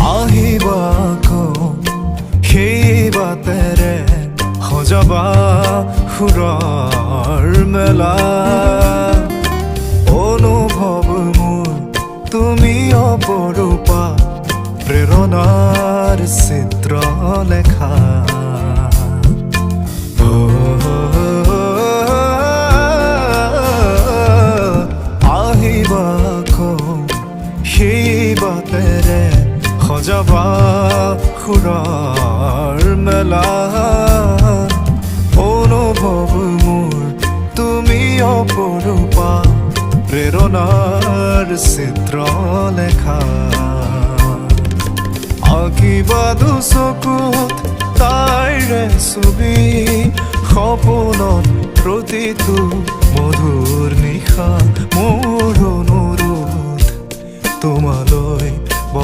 আহিবা সেই বাটেৰে সজাবা সুৰৰ মেলা অনুভৱ মোৰ তুমি অপৰূপা প্ৰেৰণাৰ চিত্ৰ লেখা আহিবা সেই বাটেৰে সজাবা সুৰৰ মেলা অনুভৱ মোৰ তুমি অপৰূপা প্ৰেৰণাৰ চিত্ৰ লেখা আঁকিবা দুচকুত তাইৰে ছবি সপোনত প্ৰতিটো মধুৰ নিশা মোৰ অনুৰোধ তোমালৈ